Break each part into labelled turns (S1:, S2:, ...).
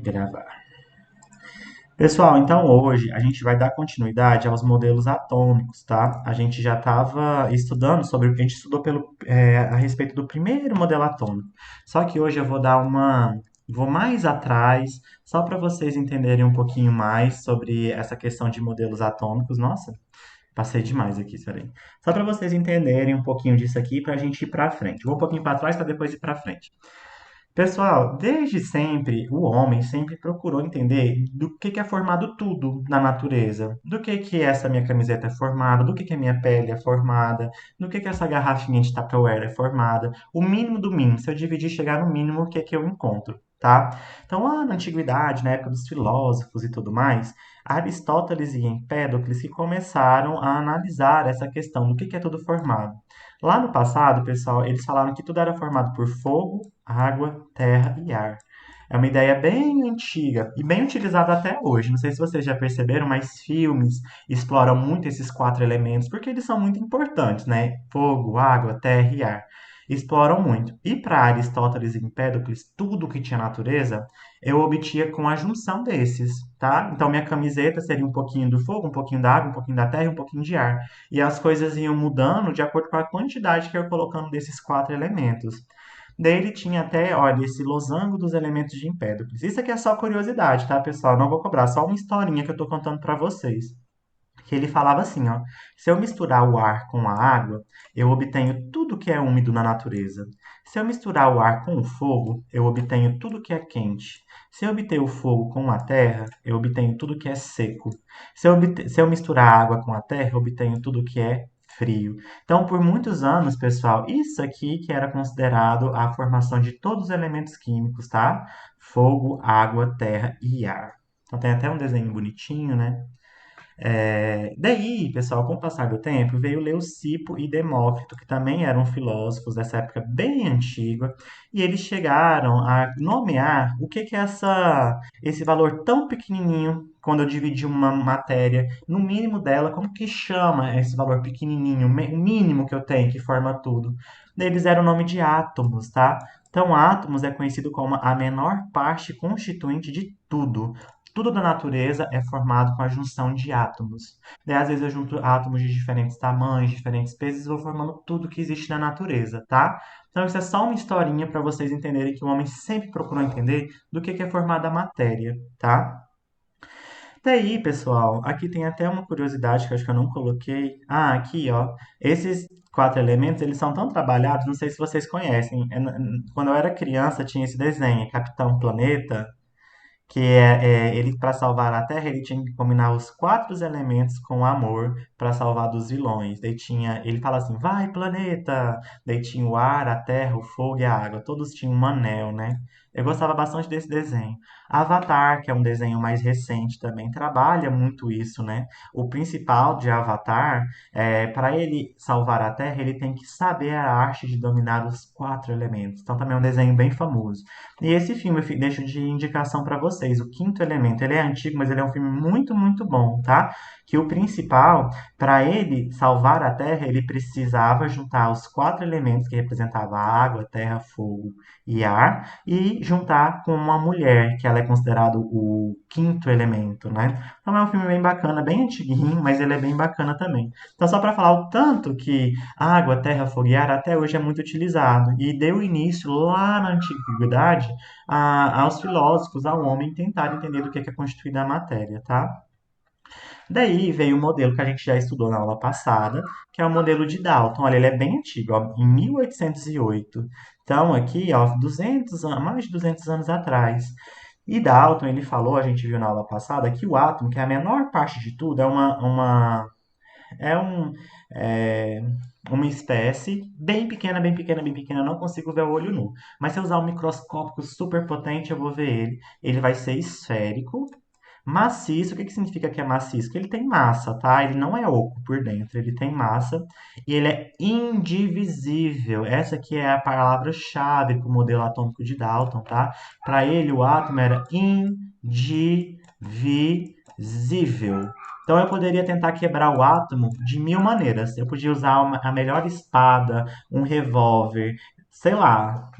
S1: Gravar. Pessoal, então hoje a gente vai dar continuidade aos modelos atômicos, tá? A gente já estava estudando sobre, a gente estudou a respeito do primeiro modelo atômico. Só que hoje eu vou mais atrás, só para vocês entenderem um pouquinho mais sobre essa questão de modelos atômicos. Nossa, passei demais aqui, peraí. Só para vocês entenderem um pouquinho disso aqui para a gente ir para frente. Vou um pouquinho para trás para depois ir para frente. Pessoal, desde sempre, o homem sempre procurou entender do que é formado tudo na natureza. Do que essa minha camiseta é formada, do que a minha pele é formada, do que essa garrafinha de Tupperware é formada. O mínimo do mínimo. Se eu dividir e chegar no mínimo, o que eu encontro, tá? Então, lá na antiguidade, na época dos filósofos e tudo mais, Aristóteles e Empédocles que começaram a analisar essa questão do que é tudo formado. Lá no passado, pessoal, eles falaram que tudo era formado por fogo, água, terra e ar. É uma ideia bem antiga e bem utilizada até hoje. Não sei se vocês já perceberam, mas filmes exploram muito esses quatro elementos porque eles são muito importantes, né? Fogo, água, terra e ar. Exploram muito. E para Aristóteles e Empédocles, tudo que tinha natureza, eu obtia com a junção desses, tá? Então minha camiseta seria um pouquinho do fogo, um pouquinho da água, um pouquinho da terra e um pouquinho de ar. E as coisas iam mudando de acordo com a quantidade que eu ia colocando desses quatro elementos. Daí ele tinha até, olha, esse losango dos elementos de Empédocles. Isso aqui é só curiosidade, tá, pessoal? Não vou cobrar, só uma historinha que eu tô contando para vocês. Que ele falava assim, ó, se eu misturar o ar com a água, eu obtenho tudo que é úmido na natureza. Se eu misturar o ar com o fogo, eu obtenho tudo que é quente. Se eu obter o fogo com a terra, eu obtenho tudo que é seco. Se eu misturar a água com a terra, eu obtenho tudo que é frio. Então, por muitos anos, pessoal, isso aqui que era considerado a formação de todos os elementos químicos, tá? Fogo, água, terra e ar. Então tem até um desenho bonitinho, né? Daí, pessoal, com o passar do tempo, veio Leucipo e Demócrito, que também eram filósofos dessa época bem antiga, e eles chegaram a nomear o que é esse valor tão pequenininho, quando eu dividi uma matéria no mínimo dela, como que chama esse valor pequenininho, o mínimo que eu tenho, que forma tudo? Daí eles deram o nome de átomos, tá? Então, átomos é conhecido como a menor parte constituinte de tudo. Tudo da natureza é formado com a junção de átomos. Daí, às vezes eu junto átomos de diferentes tamanhos, diferentes pesos e vou formando tudo que existe na natureza, tá? Então isso é só uma historinha para vocês entenderem que o homem sempre procurou entender do que é formada a matéria, tá? Daí, pessoal, aqui tem até uma curiosidade que eu acho que eu não coloquei. Ah, aqui, ó. Esses quatro elementos, eles são tão trabalhados, não sei se vocês conhecem. Quando eu era criança, tinha esse desenho, Capitão Planeta, ele para salvar a Terra ele tinha que combinar os quatro elementos com amor para salvar dos vilões. Daí tinha, ele fala assim, vai planeta. Daí tinha o ar, a terra, o fogo e a água. Todos tinham um anel, né? Eu gostava bastante desse desenho. Avatar, que é um desenho mais recente também, trabalha muito isso, né? O principal de Avatar é para ele salvar a Terra, ele tem que saber a arte de dominar os quatro elementos. Então também é um desenho bem famoso. E esse filme eu deixo de indicação para vocês, O Quinto Elemento. Ele é antigo, mas ele é um filme muito, muito bom, tá? Que o principal, para ele salvar a Terra, ele precisava juntar os quatro elementos que representavam a água, terra, fogo e ar, e juntar com uma mulher, que ela é considerado o quinto elemento, né? Então é um filme bem bacana, bem antiguinho, mas ele é bem bacana também. Então só para falar o tanto que água, terra, fogo e ar até hoje é muito utilizado e deu início lá na antiguidade aos filósofos, ao homem tentar entender do que é constituída a matéria, tá? Daí veio o modelo que a gente já estudou na aula passada, que é o modelo de Dalton. Olha, ele é bem antigo, ó, em 1808. Então, aqui, ó, mais de 200 anos atrás. E Dalton, ele falou, a gente viu na aula passada, que o átomo, que é a menor parte de tudo, é um, é uma espécie bem pequena, bem pequena, bem pequena. Eu não consigo ver o olho nu. Mas se eu usar um microscópio super potente, eu vou ver ele. Ele vai ser esférico, maciço. O que significa que é maciço? Que ele tem massa, tá? Ele não é oco por dentro. Ele tem massa e ele é indivisível. Essa aqui é a palavra-chave para o modelo atômico de Dalton, tá? Para ele, o átomo era indivisível. Então eu poderia tentar quebrar o átomo de mil maneiras. Eu podia usar a melhor espada, um revólver, sei lá.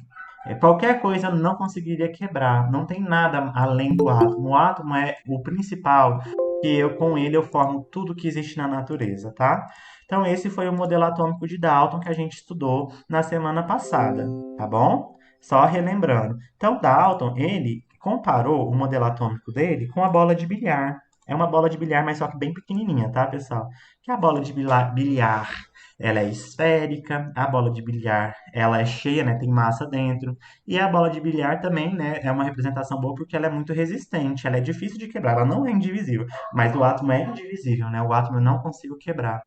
S1: Qualquer coisa não conseguiria quebrar. Não tem nada além do átomo. O átomo é o principal, que eu com ele eu formo tudo que existe na natureza, tá? Então esse foi o modelo atômico de Dalton que a gente estudou na semana passada, tá bom? Só relembrando. Então Dalton, ele comparou o modelo atômico dele com a bola de bilhar. É uma bola de bilhar, mas só que bem pequenininha, tá, pessoal? Que a bola de bilhar, ela é esférica, a bola de bilhar, ela é cheia, né, tem massa dentro. E a bola de bilhar também, né, é uma representação boa porque ela é muito resistente, ela é difícil de quebrar, ela não é indivisível, mas o átomo é indivisível, né? O átomo eu não consigo quebrar.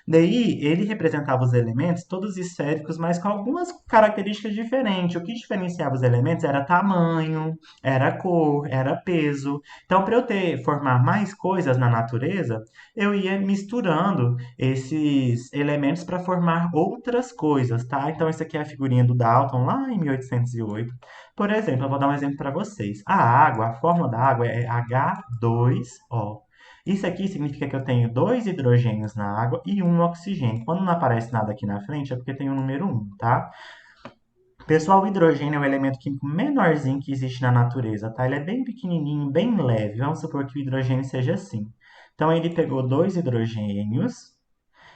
S1: Daí, ele representava os elementos todos esféricos, mas com algumas características diferentes. O que diferenciava os elementos era tamanho, era cor, era peso. Então, para eu formar mais coisas na natureza, eu ia misturando esses elementos para formar outras coisas, tá? Então, isso aqui é a figurinha do Dalton lá em 1808. Por exemplo, eu vou dar um exemplo para vocês. A água, a fórmula da água é H2O. Isso aqui significa que eu tenho dois hidrogênios na água e um oxigênio. Quando não aparece nada aqui na frente, é porque tem o número um, tá? Pessoal, o hidrogênio é o elemento químico menorzinho que existe na natureza, tá? Ele é bem pequenininho, bem leve. Vamos supor que o hidrogênio seja assim. Então, ele pegou dois hidrogênios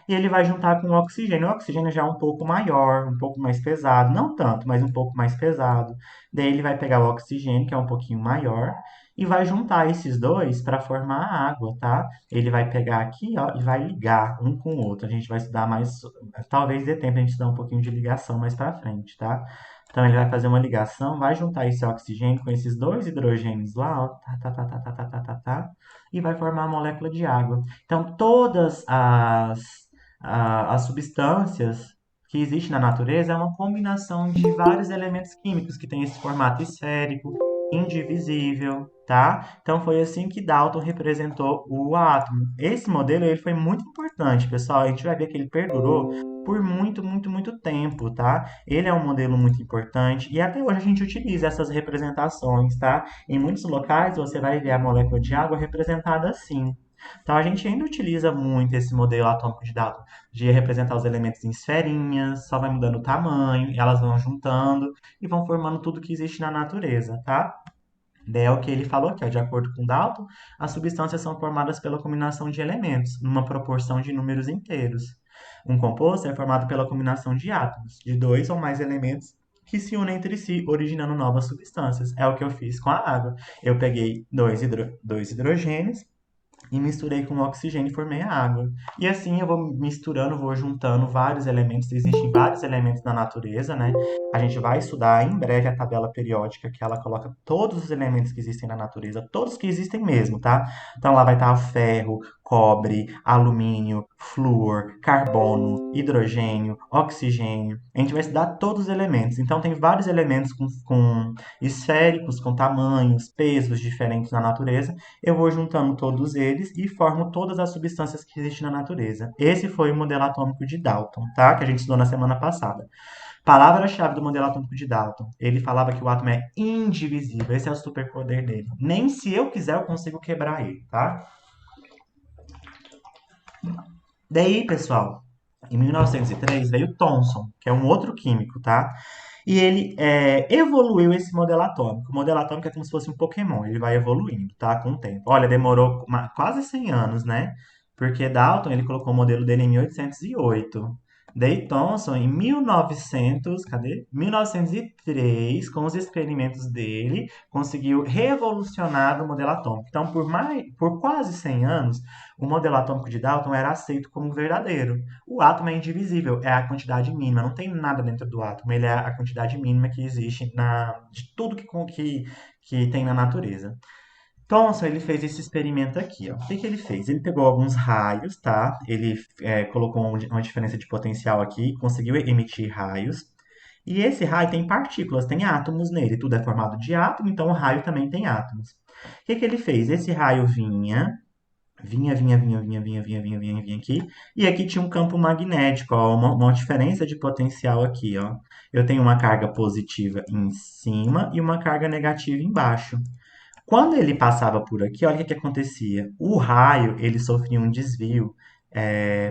S1: e ele vai juntar com o oxigênio. O oxigênio já é um pouco maior, um pouco mais pesado, não tanto, mas um pouco mais pesado. Daí ele vai pegar o oxigênio, que é um pouquinho maior, e vai juntar esses dois para formar a água, tá? Ele vai pegar aqui, ó, e vai ligar um com o outro. A gente vai estudar mais, talvez dê tempo a gente estudar um pouquinho de ligação mais para frente, tá? Então ele vai fazer uma ligação, vai juntar esse oxigênio com esses dois hidrogênios lá, ó, e vai formar a molécula de água. Então todas as substâncias que existem na natureza é uma combinação de vários elementos químicos que tem esse formato esférico, indivisível, tá? Então foi assim que Dalton representou o átomo. Esse modelo ele foi muito importante, pessoal. A gente vai ver que ele perdurou por muito, muito, muito tempo, tá? Ele é um modelo muito importante e até hoje a gente utiliza essas representações, tá? Em muitos locais você vai ver a molécula de água representada assim. Então a gente ainda utiliza muito esse modelo atômico de Dalton, de representar os elementos em esferinhas, só vai mudando o tamanho, elas vão juntando e vão formando tudo que existe na natureza, tá? Daí é o que ele falou aqui, ó, de acordo com Dalton, as substâncias são formadas pela combinação de elementos, numa proporção de números inteiros. Um composto é formado pela combinação de átomos, de dois ou mais elementos que se unem entre si, originando novas substâncias. É o que eu fiz com a água. Eu peguei dois hidrogênios e misturei com oxigênio e formei a água. E assim eu vou misturando, vou juntando vários elementos. Existem vários elementos na natureza, né? A gente vai estudar em breve a tabela periódica, que ela coloca todos os elementos que existem na natureza, todos que existem mesmo, tá? Então lá vai estar o ferro, cobre, alumínio, flúor, carbono, hidrogênio, oxigênio. A gente vai estudar todos os elementos. Então tem vários elementos com esféricos, com tamanhos, pesos diferentes na natureza. Eu vou juntando todos eles e formo todas as substâncias que existem na natureza. Esse foi o modelo atômico de Dalton, tá? Que a gente estudou na semana passada. Palavra-chave do modelo atômico de Dalton. Ele falava que o átomo é indivisível. Esse é o superpoder dele. Nem se eu quiser eu consigo quebrar ele, tá? Daí, pessoal, em 1903 veio Thomson, que é um outro químico, tá? E ele evoluiu esse modelo atômico. O modelo atômico é como se fosse um Pokémon, ele vai evoluindo, tá? Com o tempo. Olha, demorou quase 100 anos, né? Porque Dalton, ele colocou o modelo dele em 1808. Daí Thomson, em 1900, cadê? 1903, com os experimentos dele, conseguiu revolucionar o modelo atômico. Então, por quase 100 anos, o modelo atômico de Dalton era aceito como verdadeiro. O átomo é indivisível, é a quantidade mínima, não tem nada dentro do átomo, ele é a quantidade mínima que existe de tudo que tem na natureza. Thomson, ele fez esse experimento aqui, ó. O que que ele fez? Ele pegou alguns raios, tá? Ele colocou uma diferença de potencial aqui, conseguiu emitir raios. E esse raio tem partículas, tem átomos nele. Tudo é formado de átomo, então o raio também tem átomos. O que que ele fez? Esse raio vinha aqui. E aqui tinha um campo magnético, ó, uma diferença de potencial aqui, ó. Eu tenho uma carga positiva em cima e uma carga negativa embaixo. Quando ele passava por aqui, olha o que que acontecia. O raio, ele sofria um desvio.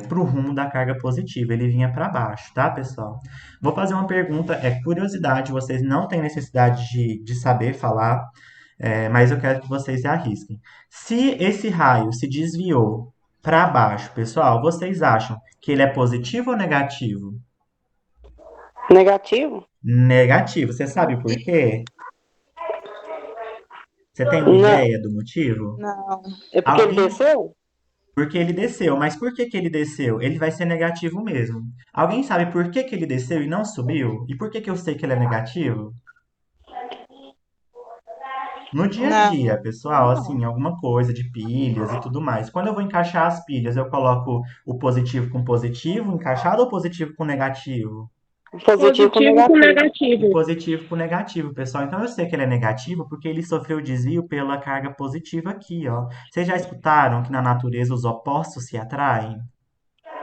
S1: para o rumo da carga positiva, ele vinha para baixo, tá, pessoal? Vou fazer uma pergunta, é curiosidade, vocês não têm necessidade de saber falar, mas eu quero que vocês se arrisquem. Se esse raio se desviou para baixo, pessoal, vocês acham que ele é positivo ou negativo?
S2: Negativo?
S1: Negativo. Você sabe por quê? Você tem uma
S2: Não,
S1: ideia do motivo?
S2: não. É porque ele
S1: Alguém?
S2: desceu?
S1: Porque ele desceu. Mas por que que ele desceu? Ele vai ser negativo mesmo. Alguém sabe por que que ele desceu e não subiu? E por que que eu sei que ele é negativo? No dia a
S2: Não,
S1: dia, pessoal,
S2: não.
S1: assim, alguma coisa de pilhas e tudo mais. Quando eu vou encaixar as pilhas, eu coloco o positivo com positivo encaixado ou positivo com negativo?
S2: Positivo com
S3: Positivo com
S2: negativo.
S1: E
S3: negativo.
S1: positivo com negativo, pessoal. Então eu sei que ele é negativo porque ele sofreu desvio pela carga positiva aqui, ó. Vocês já escutaram que na natureza os opostos se atraem?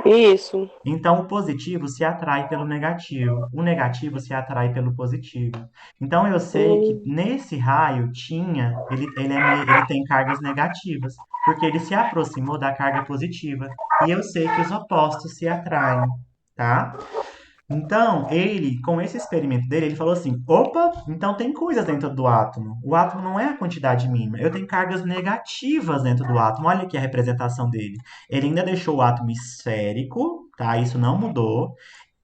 S2: Isso.
S1: Então, o positivo se atrai pelo negativo, o negativo se atrai pelo positivo. Então, eu sei que
S2: Hum,
S1: nesse raio ele tem cargas negativas, porque ele se aproximou da carga positiva. E eu sei que os opostos se atraem, tá? Então, ele, com esse experimento dele, ele falou assim: opa, então tem coisas dentro do átomo. O átomo não é a quantidade mínima. Eu tenho cargas negativas dentro do átomo. Olha aqui a representação dele. Ele ainda deixou o átomo esférico, tá? Isso não mudou.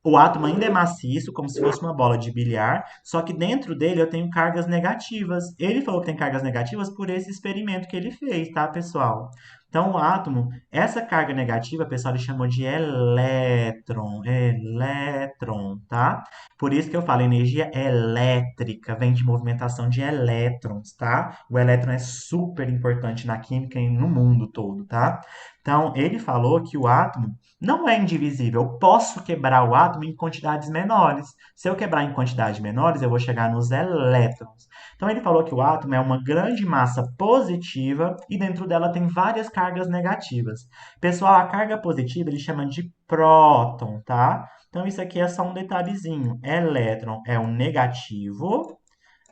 S1: O átomo ainda é maciço, como se fosse uma bola de bilhar, só que dentro dele eu tenho cargas negativas. Ele falou que tem cargas negativas por esse experimento que ele fez, tá, pessoal? Então, o átomo, essa carga negativa, pessoal, ele chamou de elétron, elétron, tá? Por isso que eu falo energia elétrica, vem de movimentação de elétrons, tá? O elétron é super importante na química e no mundo todo, tá? Então, ele falou que o átomo não é indivisível. Eu posso quebrar o átomo em quantidades menores. Se eu quebrar em quantidades menores, eu vou chegar nos elétrons. Então ele falou que o átomo é uma grande massa positiva e dentro dela tem várias cargas negativas. Pessoal, a carga positiva ele chama de próton, tá? Então isso aqui é só um detalhezinho. Elétron é o negativo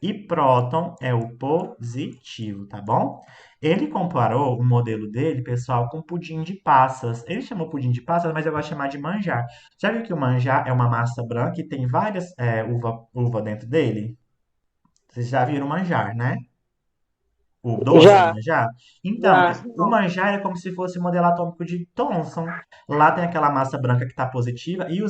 S1: e próton é o positivo, tá bom? Ele comparou o modelo dele, pessoal, com pudim de passas. Ele chamou pudim de passas, mas eu gosto de chamar de manjar. Já viu que o manjar é uma massa branca e tem várias uva dentro dele? Vocês já viram manjar, né? O doce de
S2: Já,
S1: manjar? Então,
S2: já.
S1: o manjar é como se fosse o modelo atômico de Thomson. Lá tem aquela massa branca que está positiva e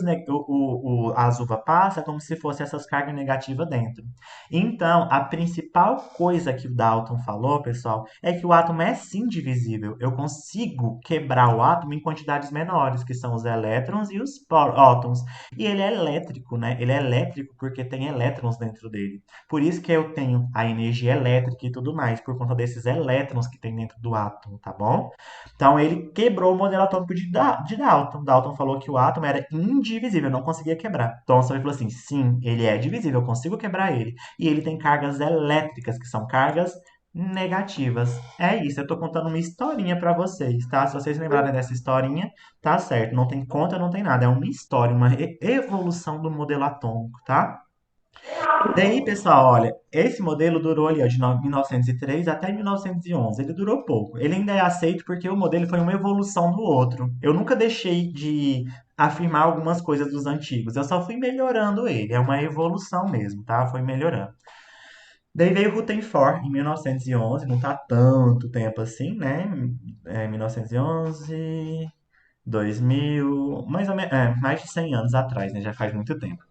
S1: as uva passa é como se fosse essas cargas negativas dentro. Então, a principal coisa que o Dalton falou, pessoal, é que o átomo é sim divisível. Eu consigo quebrar o átomo em quantidades menores, que são os elétrons e os prótons. E ele é elétrico, né? Ele é elétrico porque tem elétrons dentro dele. Por isso que eu tenho a energia elétrica e tudo mais, por conta desses elétrons que tem dentro do átomo, tá bom? Então ele quebrou o modelo atômico de Dalton. Dalton falou que o átomo era indivisível, não conseguia quebrar. Thomson falou assim: sim, ele é divisível, eu consigo quebrar ele. E ele tem cargas elétricas, que são cargas negativas. É isso, eu tô contando uma historinha pra vocês, tá? Se vocês lembrarem dessa historinha, tá certo. Não tem conta, não tem nada. É uma história, uma evolução do modelo atômico, tá? Daí, pessoal, olha, esse modelo durou ali, ó, de 1903 até 1911. Ele durou pouco. Ele ainda é aceito porque o modelo foi uma evolução do outro. Eu nunca deixei de afirmar algumas coisas dos antigos. Eu só fui melhorando ele. É uma evolução mesmo, tá? Foi melhorando. Daí veio o Rutherford em 1911. Não tá tanto tempo assim, né? 1911, 2000, mais ou menos, mais de 100 anos atrás, né? Já faz muito tempo.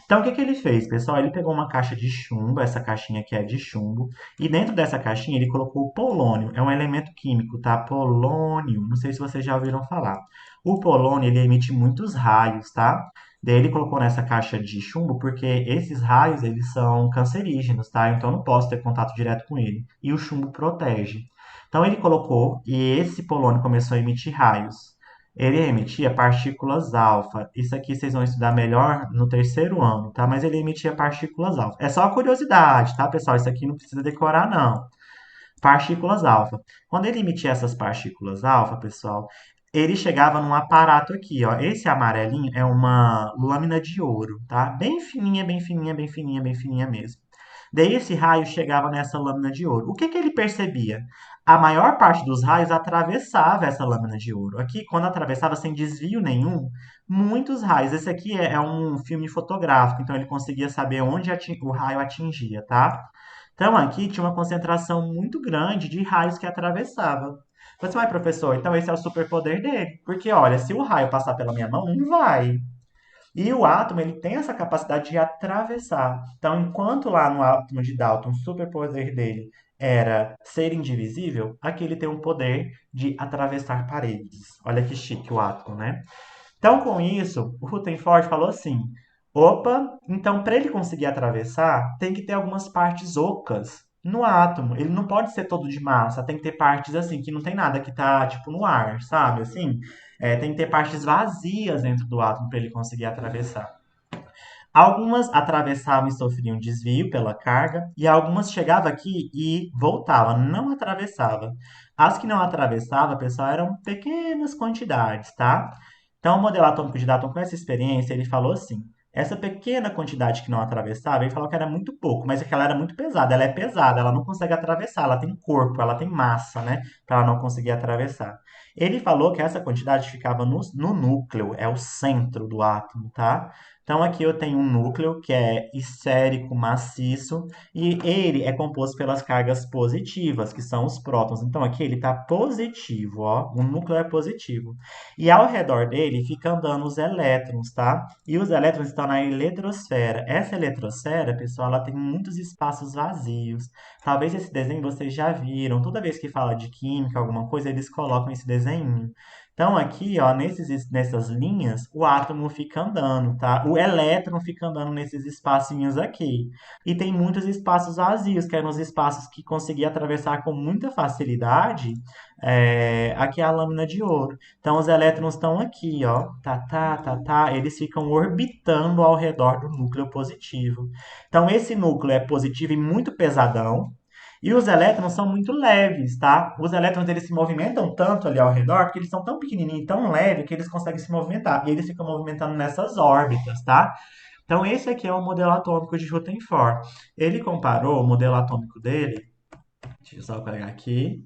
S1: Então, o que que ele fez, pessoal? Ele pegou uma caixa de chumbo, essa caixinha aqui é de chumbo, e dentro dessa caixinha ele colocou o polônio, é um elemento químico, tá? Polônio, não sei se vocês já ouviram falar. O polônio, ele emite muitos raios, tá? Daí ele colocou nessa caixa de chumbo porque esses raios, eles são cancerígenos, tá? Então eu não posso ter contato direto com ele. E o chumbo protege. Então ele colocou e esse polônio começou a emitir raios. Ele emitia partículas alfa. Isso aqui vocês vão estudar melhor no terceiro ano, tá? Mas ele emitia partículas alfa. É só curiosidade, tá, pessoal? Isso aqui não precisa decorar, não. Partículas alfa. Quando ele emitia essas partículas alfa, pessoal, ele chegava num aparato aqui, ó. Esse amarelinho é uma lâmina de ouro, tá? Bem fininha, bem fininha, bem fininha, bem fininha mesmo. Daí esse raio chegava nessa lâmina de ouro. O que que ele percebia? A maior parte dos raios atravessava essa lâmina de ouro. Aqui, quando atravessava sem desvio nenhum, muitos raios. Esse aqui é um filme fotográfico, então ele conseguia saber onde o raio atingia, tá? Então aqui tinha uma concentração muito grande de raios que atravessava. Você vai, professor, então esse é o superpoder dele. Porque, olha, se o raio passar pela minha mão, não vai. E o átomo, ele tem essa capacidade de atravessar. Então, enquanto lá no átomo de Dalton, o superpoder dele era ser indivisível, aqui ele tem o poder de atravessar paredes. Olha que chique o átomo, né? Então, com isso, o Rutherford falou assim: opa, então para ele conseguir atravessar, tem que ter algumas partes ocas no átomo. Ele não pode ser todo de massa, tem que ter partes assim, que não tem nada que tá tipo no ar, sabe? Assim, tem que ter partes vazias dentro do átomo para ele conseguir atravessar. Algumas atravessavam e sofriam desvio pela carga, e algumas chegavam aqui e voltavam, não atravessava. As que não atravessavam, pessoal, eram pequenas quantidades, tá? Então, o modelo atômico de Dalton, com essa experiência, ele falou assim: essa pequena quantidade que não atravessava, ele falou que era muito pouco, mas é que ela era muito pesada. Ela é pesada, ela não consegue atravessar, ela tem corpo, ela tem massa, né? Para ela não conseguir atravessar. Ele falou que essa quantidade ficava no núcleo, é o centro do átomo, tá? Então aqui eu tenho um núcleo que é esférico, maciço, e ele é composto pelas cargas positivas, que são os prótons. Então aqui ele está positivo, ó, o núcleo é positivo. E ao redor dele fica andando os elétrons, tá? E os elétrons estão na eletrosfera. Essa eletrosfera, pessoal, ela tem muitos espaços vazios. Talvez esse desenho vocês já viram. Toda vez que fala de química, alguma coisa, eles colocam esse desenho. Então, aqui, ó, nessas linhas, o átomo fica andando, tá? O elétron fica andando nesses espacinhos aqui. E tem muitos espaços vazios, que eram os espaços que conseguia atravessar com muita facilidade. Aqui é a lâmina de ouro. Então, os elétrons estão aqui, ó. Eles ficam orbitando ao redor do núcleo positivo. Então, esse núcleo é positivo e muito pesadão. E os elétrons são muito leves, tá? Os elétrons eles se movimentam tanto ali ao redor, porque eles são tão pequenininhos, tão leves, que eles conseguem se movimentar. E eles ficam movimentando nessas órbitas, tá? Então, esse aqui é o modelo atômico de Rutherford. Ele comparou o modelo atômico dele, deixa eu só pegar aqui,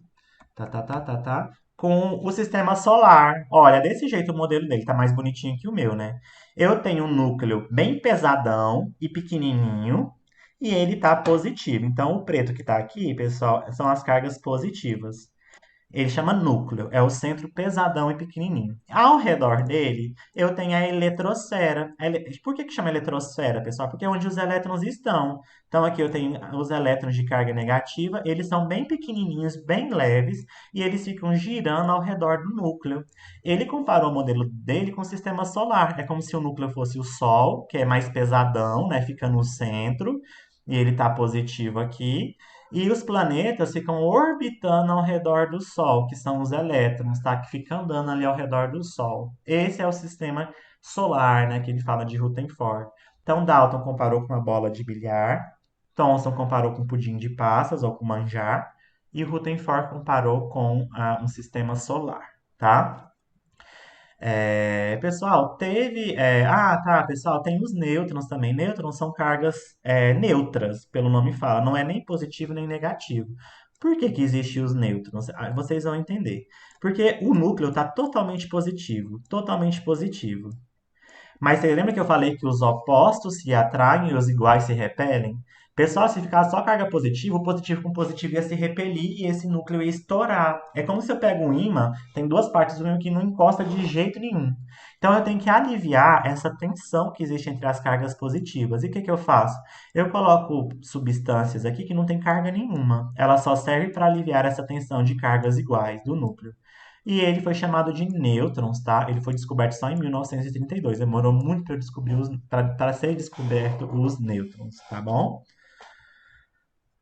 S1: com o sistema solar. Olha, desse jeito o modelo dele tá mais bonitinho que o meu, né? Eu tenho um núcleo bem pesadão e pequenininho, e ele tá positivo. Então, o preto que tá aqui, pessoal, são as cargas positivas. Ele chama núcleo, é o centro pesadão e pequenininho. Ao redor dele, eu tenho a eletrosfera. Por que chama eletrosfera, pessoal? Porque é onde os elétrons estão. Então, aqui eu tenho os elétrons de carga negativa, eles são bem pequenininhos, bem leves, e eles ficam girando ao redor do núcleo. Ele comparou o modelo dele com o sistema solar. É como se o núcleo fosse o Sol, que é mais pesadão, né? Fica no centro, e ele está positivo aqui. E os planetas ficam orbitando ao redor do Sol, que são os elétrons, tá? Que ficam andando ali ao redor do Sol. Esse é o sistema solar, né? Que ele fala de Rutherford. Então, Dalton comparou com uma bola de bilhar, Thomson comparou com pudim de passas ou com manjar, e Rutherford comparou com um sistema solar, tá? Pessoal, pessoal, tem os nêutrons também. Nêutrons são cargas neutras, pelo nome fala. Não é nem positivo nem negativo. Por que que existem os nêutrons? Vocês vão entender. Porque o núcleo está totalmente positivo, totalmente positivo. Mas você lembra que eu falei que os opostos se atraem e os iguais se repelem? Pessoal, se ficar só carga positiva, o positivo com positivo ia se repelir e esse núcleo ia estourar. É como se eu pego um ímã, tem duas partes do ímã que não encosta de jeito nenhum. Então eu tenho que aliviar essa tensão que existe entre as cargas positivas. E o que, que eu faço? Eu coloco substâncias aqui que não tem carga nenhuma. Ela só serve para aliviar essa tensão de cargas iguais do núcleo. E ele foi chamado de nêutrons, tá? Ele foi descoberto só em 1932. Demorou muito para ser descoberto os nêutrons, tá bom?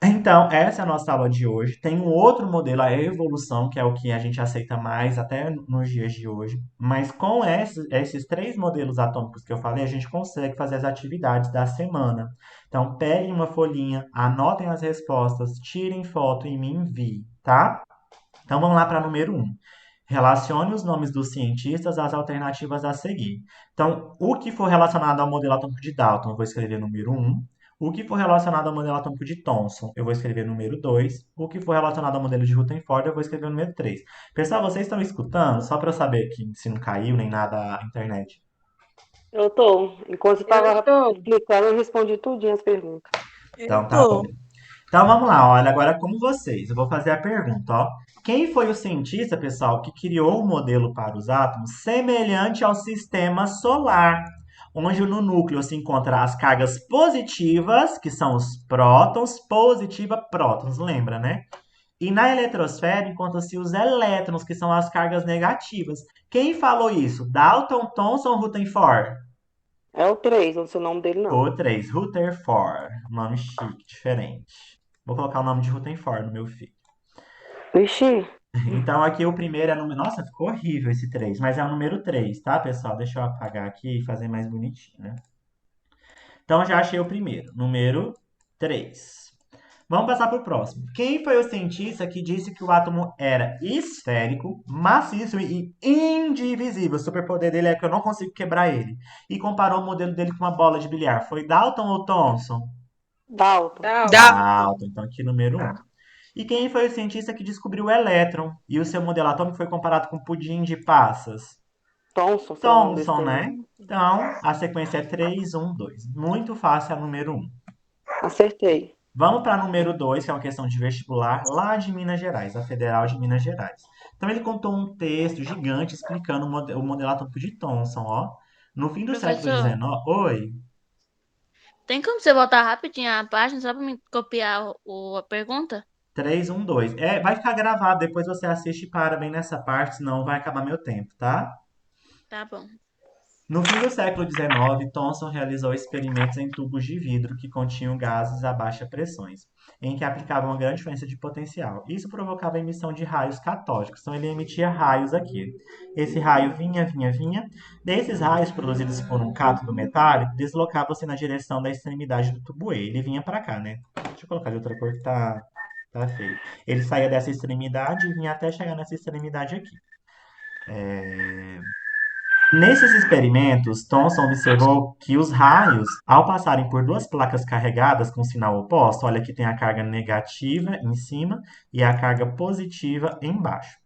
S1: Então, essa é a nossa aula de hoje. Tem um outro modelo, a evolução, que é o que a gente aceita mais até nos dias de hoje. Mas com esses três modelos atômicos que eu falei, a gente consegue fazer as atividades da semana. Então, peguem uma folhinha, anotem as respostas, tirem foto e me enviem, tá? Então, vamos lá para número um. Relacione os nomes dos cientistas às alternativas a seguir. Então, o que for relacionado ao modelo atômico de Dalton, eu vou escrever número um. O que for relacionado ao modelo atômico de Thomson, eu vou escrever o número 2. O que for relacionado ao modelo de Rutherford, eu vou escrever o número 3. Pessoal, vocês estão escutando? Só para eu saber que se não caiu nem nada a internet.
S2: Eu tô. Enquanto você
S3: Eu
S2: tava
S3: tô.
S2: explicando, eu respondi tudinho as perguntas.
S3: Eu
S1: Então tá bom.
S3: tô.
S1: Então vamos lá, olha, agora como vocês. Eu vou fazer a pergunta, ó. Quem foi o cientista, pessoal, que criou um modelo para os átomos semelhante ao sistema solar, onde no núcleo se encontram as cargas positivas, que são os prótons, positiva, prótons, lembra, né? E na eletrosfera encontram-se os elétrons, que são as cargas negativas. Quem falou isso? Dalton, Thomson ou Rutherford?
S2: É o 3, não sei o nome dele, não.
S1: O 3, Rutherford. Nome chique, diferente. Vou colocar o nome de Rutherford no meu filho.
S2: Vixe,
S1: Então aqui o primeiro é número. Nossa, ficou horrível esse 3, mas é o número 3, tá, pessoal? Deixa eu apagar aqui e fazer mais bonitinho, né? Então já achei o primeiro, número 3. Vamos passar para o próximo. Quem foi o cientista que disse que o átomo era esférico, maciço e indivisível? O superpoder dele é que eu não consigo quebrar ele. E comparou o modelo dele com uma bola de bilhar. Foi Dalton ou Thomson?
S2: Dalton.
S3: Dá.
S1: Dalton. Então aqui número 1. E quem foi o cientista que descobriu o elétron? E o seu modelo atômico foi comparado com pudim de passas?
S2: Thomson, sei lá o nome desse
S1: Thomson,
S2: trem.
S1: né? Então, a sequência é 3, 1, 2. Muito fácil a número 1.
S2: Acertei.
S1: Vamos para a número 2, que é uma questão de vestibular, lá de Minas Gerais, a Federal de Minas Gerais. Então, ele contou um texto gigante explicando o modelo atômico de Thomson, ó. No fim do século
S3: Professor,
S1: XIX. Oi.
S3: tem como você voltar rapidinho a página só pra me copiar a pergunta?
S1: 3, 1, 2. É, vai ficar gravado, depois você assiste e para bem nessa parte, senão vai acabar meu tempo, tá?
S3: Tá bom.
S1: No fim do século XIX, Thomson realizou experimentos em tubos de vidro que continham gases a baixa pressões, em que aplicava uma grande diferença de potencial. Isso provocava a emissão de raios catódicos, então ele emitia raios aqui. Esse raio vinha. Desses raios produzidos por um cátodo metálico, deslocavam-se na direção da extremidade do tubo E. Ele vinha para cá, né? Deixa eu colocar de outra cor que tá feio. Ele saía dessa extremidade e vinha até chegar nessa extremidade aqui. Nesses experimentos, Thomson observou que os raios, ao passarem por duas placas carregadas com sinal oposto, olha aqui tem a carga negativa em cima e a carga positiva embaixo.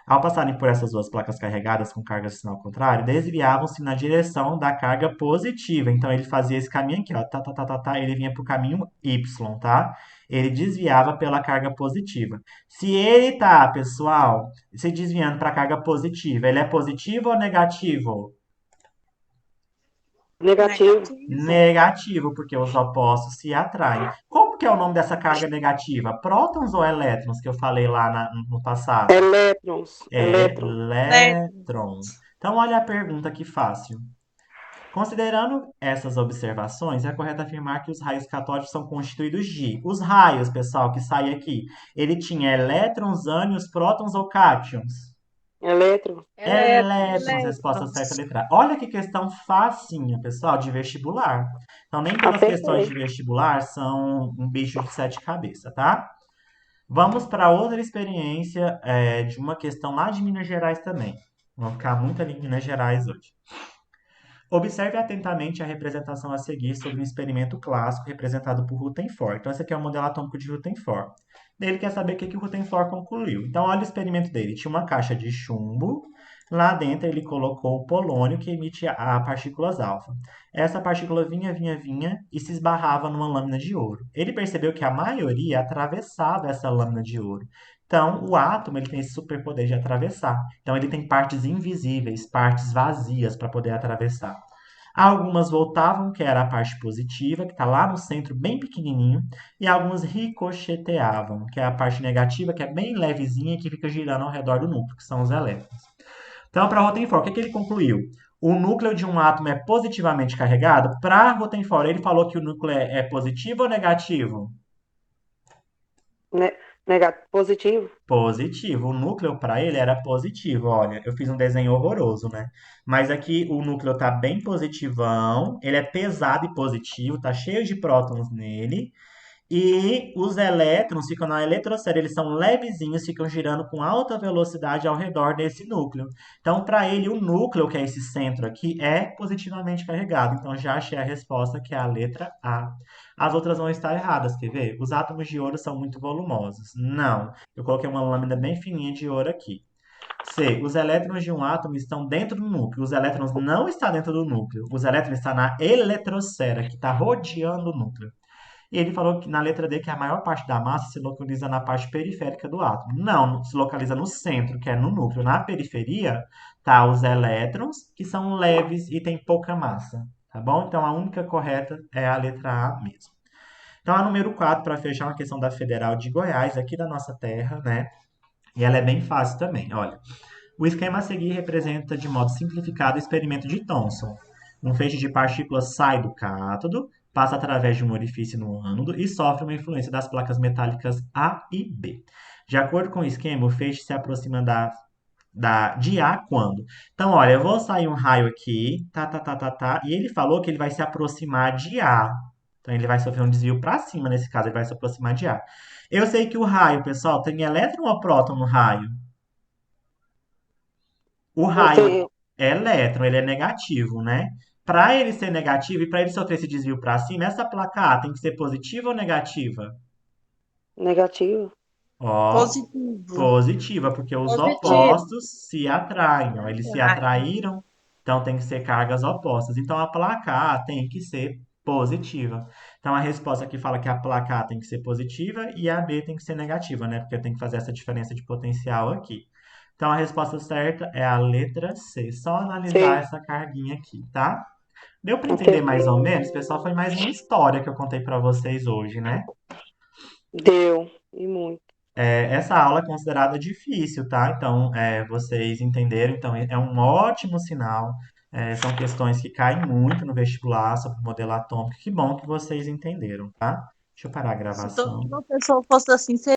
S1: Ao passarem por essas duas placas carregadas com carga de sinal contrário, desviavam-se na direção da carga positiva. Então ele fazia esse caminho aqui, ó, ele vinha para o caminho Y, tá? Ele desviava pela carga positiva. Se ele tá, pessoal, se desviando para a carga positiva, ele é positivo ou negativo?
S2: Negativo.
S3: Negativo.
S1: Negativo, porque os opostos se atraem. Como que é o nome dessa carga negativa? Prótons ou elétrons que eu falei lá no passado?
S2: Elétrons. Elétron.
S1: Elétron. Então, olha a pergunta que fácil. Considerando essas observações, é correto afirmar que os raios catódicos são constituídos de. Os raios, pessoal, que saem aqui, ele tinha elétrons, ânions, prótons ou cátions?
S2: Elétron.
S1: Elétrons, resposta certa,
S3: Elétrons.
S1: letra A. Olha que questão facinha, pessoal, de vestibular. Então, nem todas as questões
S2: Acertei.
S1: de vestibular são um bicho de sete cabeças, tá? Vamos para outra experiência de uma questão lá de Minas Gerais também. Vamos ficar muito ali em Minas Gerais hoje. Observe atentamente a representação a seguir sobre um experimento clássico representado por Rutherford. Então, esse aqui é o modelo atômico de Rutherford. Ele quer saber o que o Rutherford concluiu. Então, olha o experimento dele. Tinha uma caixa de chumbo. Lá dentro, ele colocou o polônio, que emite a partículas alfa. Essa partícula vinha e se esbarrava numa lâmina de ouro. Ele percebeu que a maioria atravessava essa lâmina de ouro. Então, o átomo ele tem esse superpoder de atravessar. Então, ele tem partes invisíveis, partes vazias para poder atravessar. Algumas voltavam, que era a parte positiva, que está lá no centro, bem pequenininho, e algumas ricocheteavam, que é a parte negativa, que é bem levezinha e que fica girando ao redor do núcleo, que são os elétrons. Então, para Rutherford, o que ele concluiu? O núcleo de um átomo é positivamente carregado? Para Rutherford, ele falou que o núcleo é positivo ou negativo?
S2: Positivo.
S1: Positivo. O núcleo para ele era positivo. Olha, eu fiz um desenho horroroso, né? Mas aqui o núcleo tá bem positivão, ele é pesado e positivo, tá cheio de prótons nele. E os elétrons ficam na eletrosfera, eles são levezinhos, ficam girando com alta velocidade ao redor desse núcleo. Então, para ele, o núcleo, que é esse centro aqui, é positivamente carregado. Então, já achei a resposta, que é a letra A. As outras vão estar erradas, quer ver? Os átomos de ouro são muito volumosos. Não. Eu coloquei uma lâmina bem fininha de ouro aqui. C. Os elétrons de um átomo estão dentro do núcleo. Os elétrons não estão dentro do núcleo. Os elétrons estão na eletrosfera, que está rodeando o núcleo. E ele falou que na letra D que a maior parte da massa se localiza na parte periférica do átomo. Não, se localiza no centro, que é no núcleo. Na periferia tá os elétrons, que são leves e tem pouca massa, tá bom? Então a única correta é a letra A mesmo. Então a número 4, para fechar, uma questão da Federal de Goiás, aqui da nossa terra, né? E ela é bem fácil também, olha. O esquema a seguir representa de modo simplificado o experimento de Thomson. Um feixe de partículas sai do cátodo, passa através de um orifício no ânodo e sofre uma influência das placas metálicas A e B. De acordo com o esquema, o feixe se aproxima de A quando? Então, olha, eu vou sair um raio aqui, e ele falou que ele vai se aproximar de A. Então, ele vai sofrer um desvio para cima, nesse caso, ele vai se aproximar de A. Eu sei que o raio, pessoal, tem elétron ou próton no raio? O raio
S2: Você,
S1: é elétron, ele é negativo, né? Para ele ser negativo e para ele sofrer esse desvio para cima, essa placa A tem que ser positiva ou negativa?
S2: negativo.
S1: Ó,
S3: Positivo.
S1: positiva, porque os
S3: Positivo.
S1: opostos se atraem, ó. Eles se atraíram, então tem que ser cargas opostas. Então a placa A tem que ser positiva. Então a resposta aqui fala que a placa A tem que ser positiva e a B tem que ser negativa, né? Porque eu tenho que fazer essa diferença de potencial aqui. Então a resposta certa é a letra C. Só analisar
S2: Sim,
S1: essa carguinha aqui, tá? Deu para entender
S2: entendi.
S1: mais ou menos? Pessoal, foi mais uma história que eu contei para vocês hoje, né?
S2: Deu. E muito.
S1: Essa aula é considerada difícil, tá? Então, vocês entenderam, então é um ótimo sinal. São questões que caem muito no vestibular sobre o modelo atômico. Que bom que vocês entenderam, tá? Deixa eu parar a
S3: Se todo
S1: gravação.
S3: professor fosse assim,